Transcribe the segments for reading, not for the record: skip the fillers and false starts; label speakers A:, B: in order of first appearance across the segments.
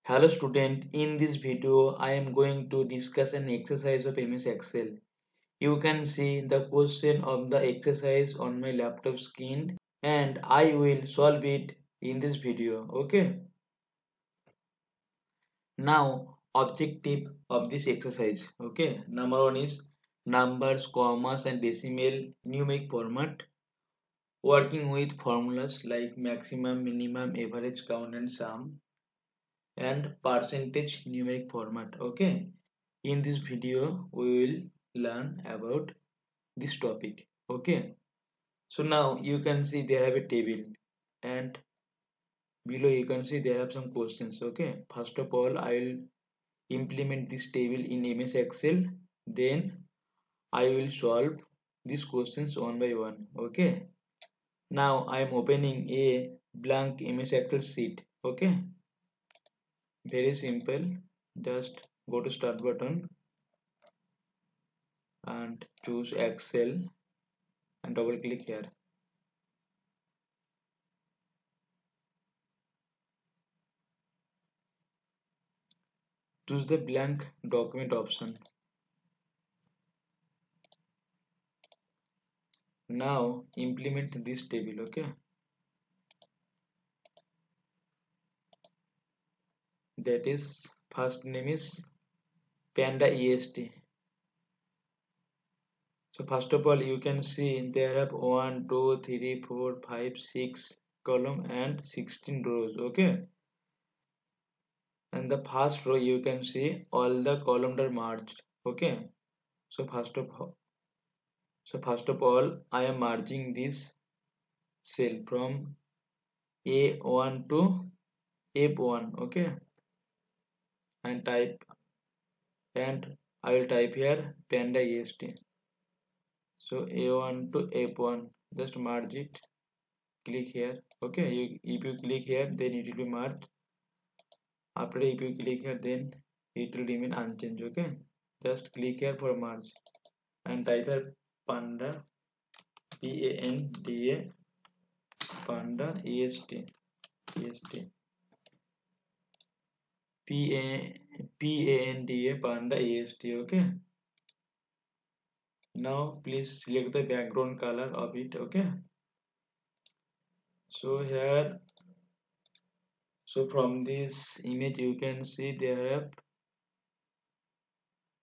A: Hello student, in this video I am going to discuss an exercise of MS Excel. You can see the question of the exercise on my laptop screen and I will solve it in this video. Okay. Now objective of this exercise. Okay. Number one is numbers, commas and decimal numeric format. Working with formulas like maximum, minimum, average, count and sum and percentage numeric format. Okay. In this video we will learn about this topic. Okay, so now you can see there have a table and below you can see there are some questions. Okay, first of all I will implement this table in MS Excel, then I will solve these questions one by one. Okay, now I am opening a blank MS Excel sheet. Okay, very simple, just go to start button and choose Excel and double click here. Choose the blank document option. Now implement this table. Okay, that is first name is Panda EST. So first of all you can see there are 1 2 3 4 5 6 column and 16 rows. Okay, and the first row you can see all the columns are merged. Okay, so first of all I am merging this cell from A1 to F1. Okay, and type and I will type here Panda EST. So A1 to F1, just merge it, click here. Okay, if you click here then it will be merged. After if you click here then it will remain unchanged. Okay, just click here for merge and type here Panda, Panda, Panda EST, EST, Panda, Panda EST. Okay, now please select the background color of it. Okay, so here, so from this image you can see there are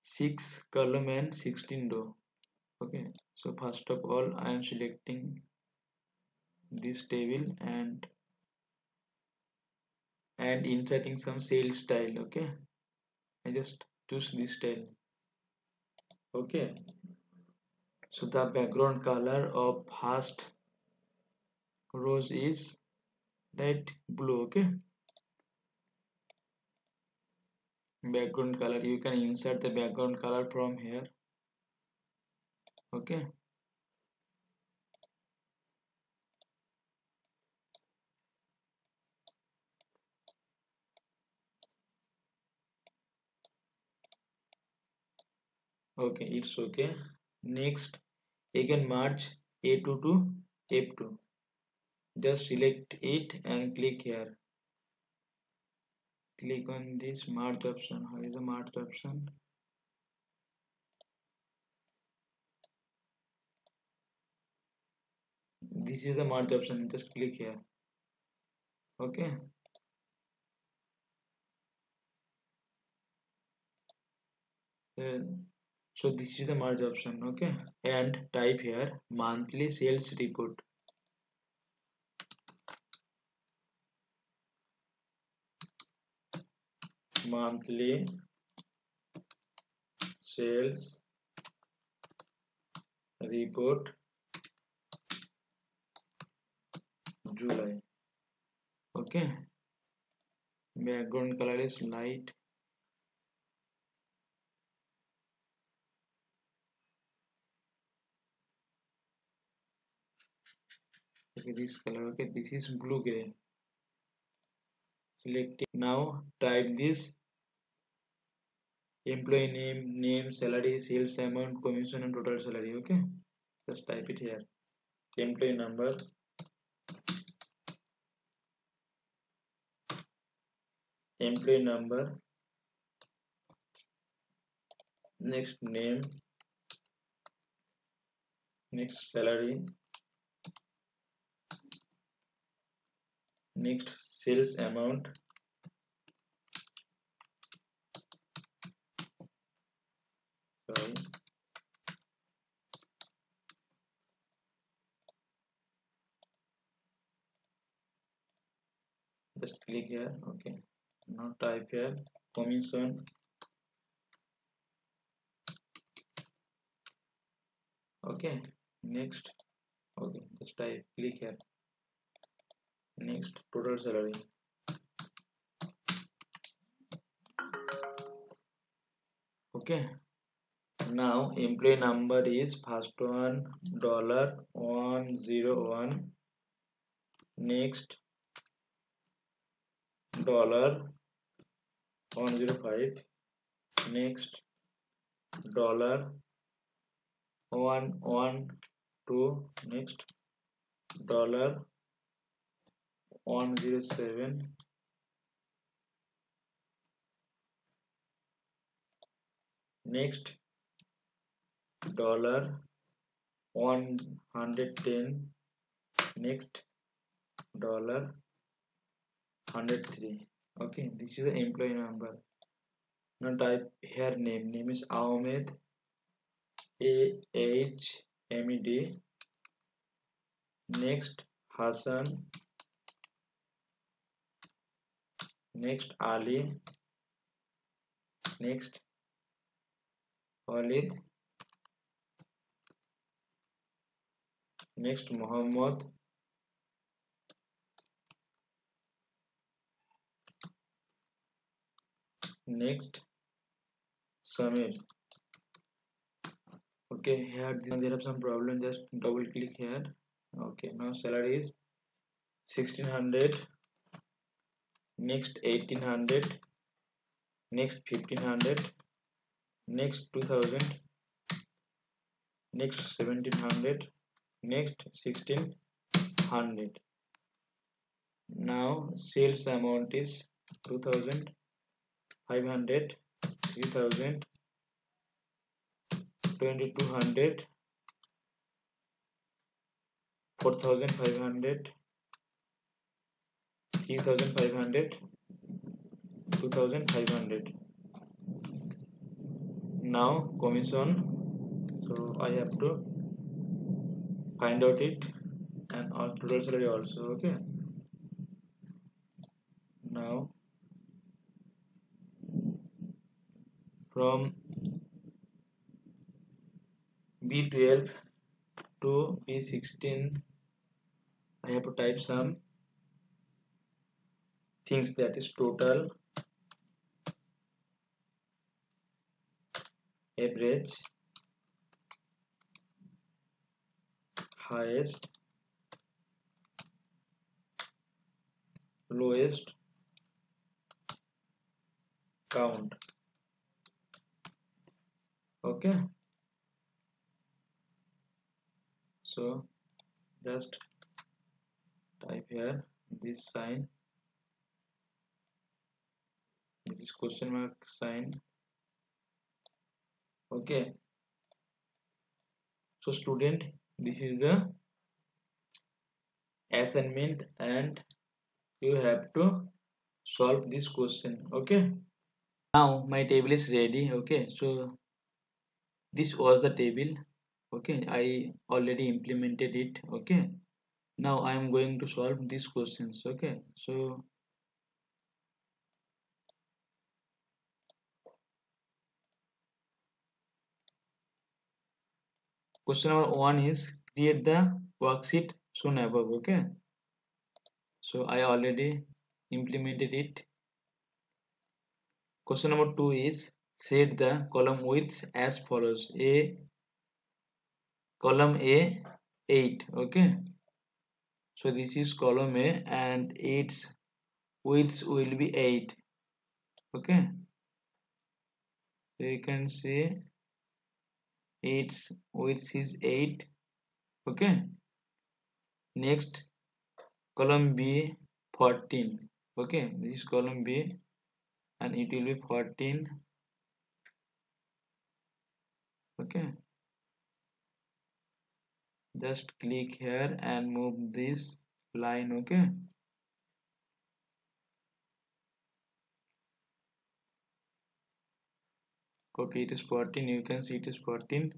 A: 6 column and 16 row. Okay, so first of all I am selecting this table and inserting some cell style. Okay, I just choose this style. Okay, so the background color of first rows is light blue. Okay, background color, you can insert the background color from here. Okay, okay, it's okay. Next, again merge A2 to F2. Just select it and click here. Click on this merge option. How is the merge option? This is the merge option. Just click here. Okay. Uh, so this is the merge option. Okay. And type here monthly sales report. Monthly sales report July. Okay. Background color is light. Okay, this color. Okay, this is blue gray. Select it. Now type this employee name, salary, sales amount, commission and total salary. Okay, just type it here. Employee number, employee number, next name, next salary, next sales amount, sorry, just click here. Okay, now type here commission. Okay, next. Okay, just type, click here. Next, total salary. Okay, now employee number is first one $101. Next, $105. Next, $112. Next, $107. Next, $110. Next, $103. Okay, this is the employee number. Now type here name. Name is Ahmed, AHMED. Next, Hassan. Next, Ali. Next, Khalid. Next, Muhammad. Next, Samir. Okay, here there are some problem. Just double click here. Okay, now salary is 1600. Next 1800. Next 1500. Next 2000. Next 1700. Next 1600. Now sales amount is 2500, 3000, 2200, 4500, 3500, 2500. Now commission, so I have to find out it, and our total salary also. Okay, now from B12 to B16 I have to type some things, that is total, average, highest, lowest, count. Okay, so just type here this sign, this is question mark sign. Okay, so student, this is the assignment and you have to solve this question. Okay, now my table is ready. Okay, so this was the table. Okay, I already implemented it. Okay, now I am going to solve these questions. Okay, so question number 1 is create the worksheet shown above. Okay, so I already implemented it. Question number 2 is set the column widths as follows: a column A 8. Okay, so this is column A and its widths will be 8. Okay, so you can see its width is 8. Okay, next column B 14. Okay, this is column B and it will be 14. Okay, just click here and move this line. Okay, copy, it is 14, you can see it is 14.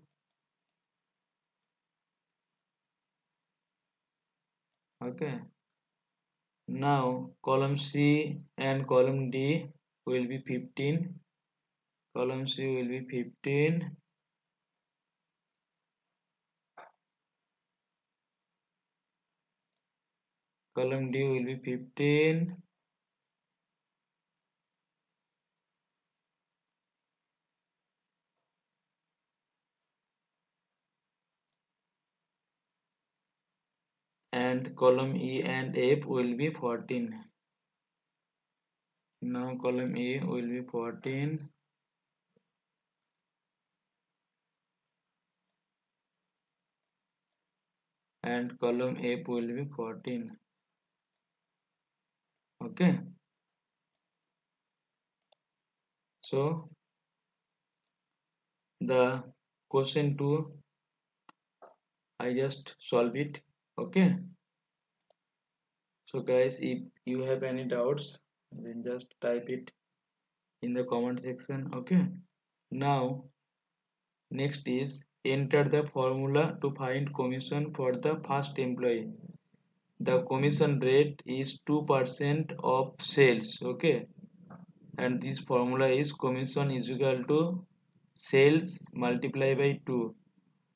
A: Okay, now column C and column D will be 15. Column C will be 15. Column D will be 15. And column E and F will be 14. Now column E will be 14. And column F will be 14. Okay, so the question 2 I just solve it. Okay, so guys, if you have any doubts, then just type it in the comment section. Okay, now next is enter the formula to find commission for the first employee. The commission rate is 2% of sales. Okay, and this formula is commission is equal to sales multiplied by 2.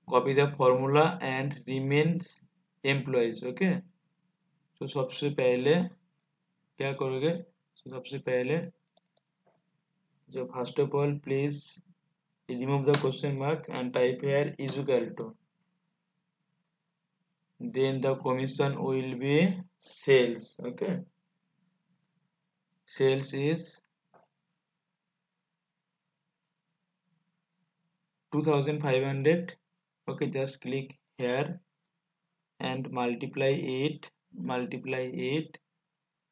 A: Copy the formula and remains employees. Okay, तो सबसे पहले क्या करोगे? So सबसे पहले जो first of all please remove the question mark and type here is equal to, then the commission will be sales. Okay, sales is 2500. Okay, just click here and multiply it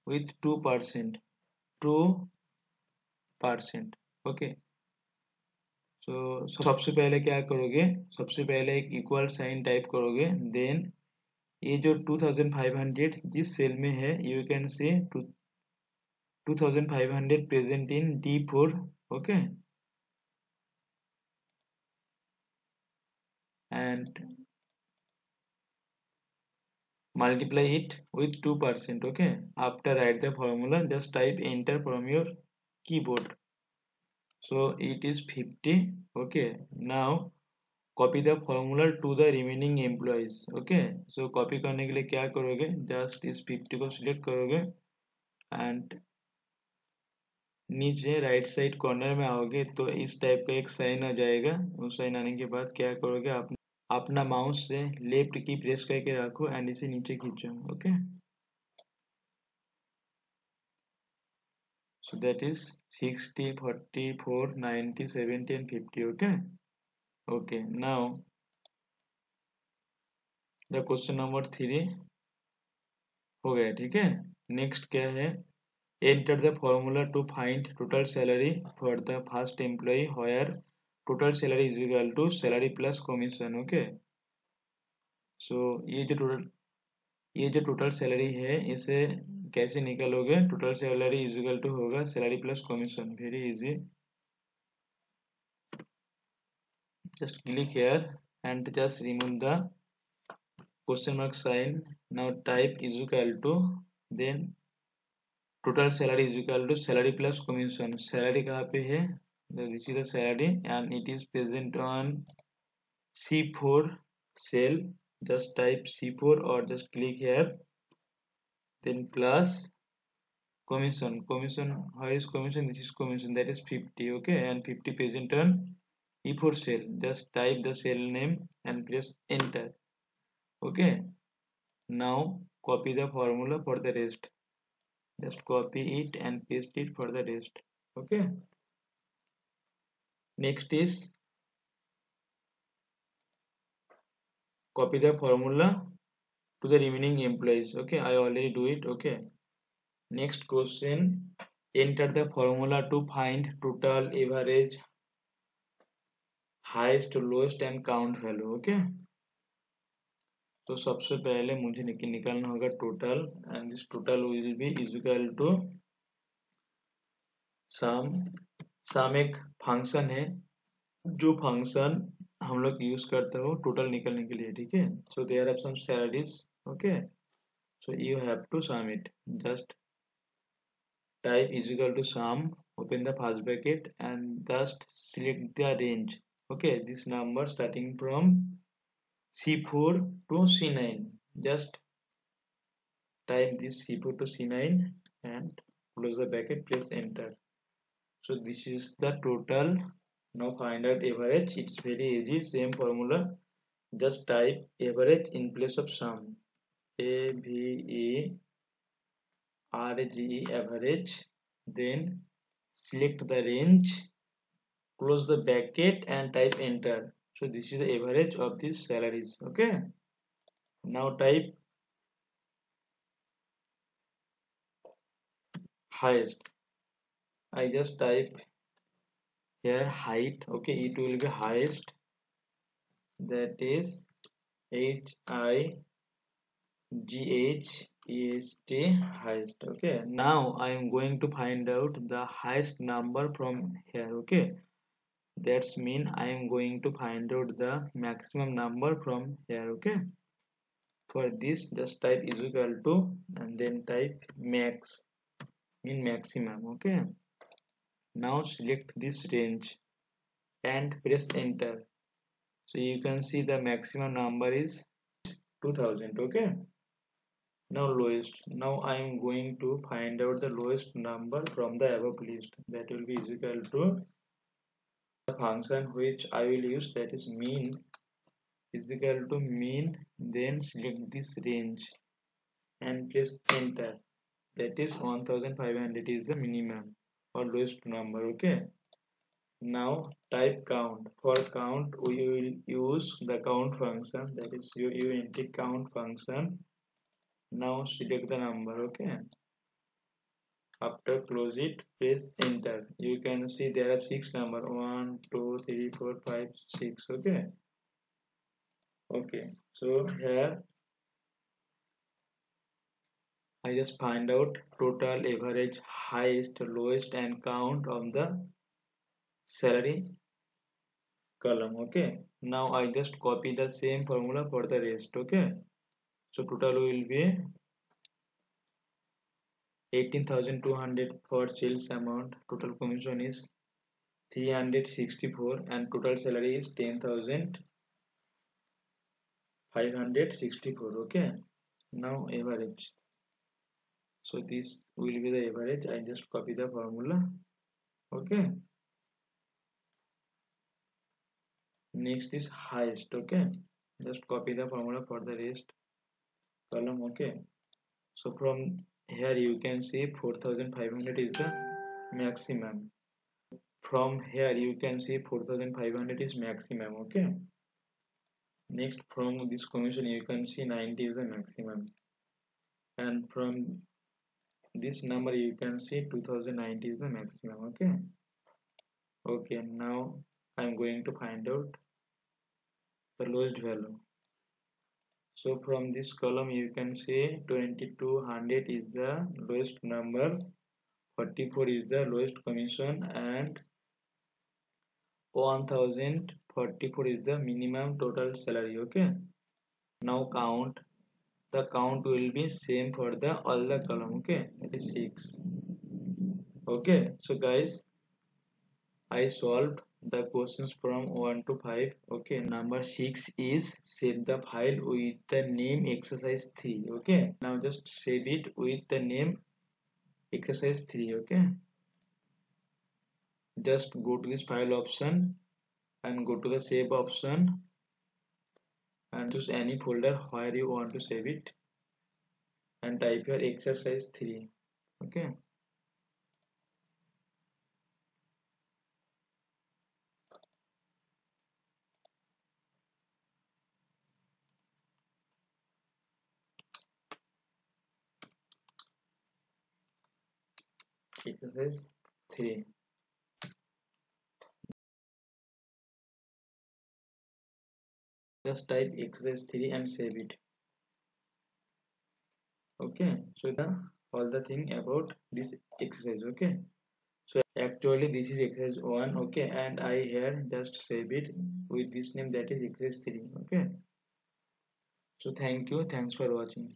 A: with 2%. 2%. Okay, so सबसे पहले क्या करोगे? सबसे पहले एक equal sign type करोगे, then ये जो 2500 जिस सेल में है you can say 2500 present in D4. Okay, and multiply it with 2%. Okay, after write the formula, just type enter from your keyboard. So it is 50. Okay, now copy the formula to the remaining employees. Okay, so copy करने के लिए क्या करोगे? Just इस 50 को select करोगे and नीचे right side corner में आओगे तो इस टाइप का एक साइन आ जाएगा. उस साइन आने के बाद क्या करोगे? आप अपना माउस से लेफ्ट की प्रेस करके रखो एंड इसे नीचे खींचो. Okay, so that is 60, 44, 90, 70 and 50. Okay, now the question number 3 हो गया. ठीक है, नेक्स्ट क्या है? enter the formula to find total salary for the first employee where total salary is equal to salary plus commission. Okay, so ये जो total salary है इसे कैसे निकालोगे? Total salary is equal to होगा salary plus commission. Very easy, just click here and just remove the question mark sign. Now type is equal to, then total salary is equal to salary plus commission. Salary कहाँ पे है? This is the salary and it is present on C4 cell. Just type C4 or just click here, then plus commission. How is commission? This is commission, that is 50. Okay, and 50 present on E4 cell. Just type the cell name and press enter. Okay, now copy the formula for the rest. Just copy it and paste it for the rest. Okay, next is copy the formula to the remaining employees. Okay, I already do it. Okay, next question enter the formula to find total, average, highest, lowest and count value. Okay, तो सबसे पहले मुझे निकालना होगा total, and this total will be is equal to sum एक function है जो function हम लोग यूज करते हो टोटल निकालने के लिए, ठीक है। So there are some salaries, okay, so you have to sum it. Just type is equal to sum, open the first bracket and just select the range. Okay, this number starting from C4 to C9. Just type this C4 to C9 and close the bracket, press enter. So this is the total. Now find out average. It's very easy, same formula. Just type average in place of sum. AVE RGE average, then select the range, close the bracket and type enter. So this is the average of these salaries. Okay, now type highest. I just type here height. Okay, it will be highest, that is HIGHEST, highest. Okay, now I am going to find out the highest number from here. Okay, that's mean I am going to find out the maximum number from here. Okay, for this just type is equal to and then type max, mean maximum. Okay, now select this range and press enter. So you can see the maximum number is 2000. Okay, now lowest. Now I am going to find out the lowest number from the above list, that will be is equal to the function which I will use, that is mean, is equal to mean, then select this range and press enter. That is 1500 is the minimum or lowest number. Okay, now type count. For count we will use the count function, that is uint count function. Now select the number. Okay, after close it, press enter. You can see there are 6 number, 1 2 3 4 5 6. Okay, so here I just find out total, average, highest, lowest and count of the salary column. Okay, now I just copy the same formula for the rest. Okay, so total will be 18,200 for sales amount, total commission is 364 and total salary is 10,564. Okay, now average. So this will be the average. I just copy the formula. Okay, next is highest. Okay, just copy the formula for the rest column. Okay, so from here you can see 4500 is the maximum. From here you can see 4500 is maximum. Okay, next from this commission you can see 90 is the maximum, and from this number you can see 2090 is the maximum. Okay, now I'm going to find out the lowest value. So from this column you can see 2200 is the lowest number, 44 is the lowest commission and 1044 is the minimum total salary. Okay, now count. The count will be same for the all the column. Okay, that is 6. Okay, so guys, I solved the questions from 1 to 5. Okay, number 6 is save the file with the name exercise 3. Okay, now just save it with the name exercise 3. Okay, just go to this file option and go to the save option and choose any folder where you want to save it and type your exercise 3. Okay, exercise 3. Just type exercise 3 and save it. Okay, so the all the thing about this exercise. Okay, so actually this is exercise 1. Okay, and I here just save it with this name, that is exercise 3. Okay, so thank you, thanks for watching.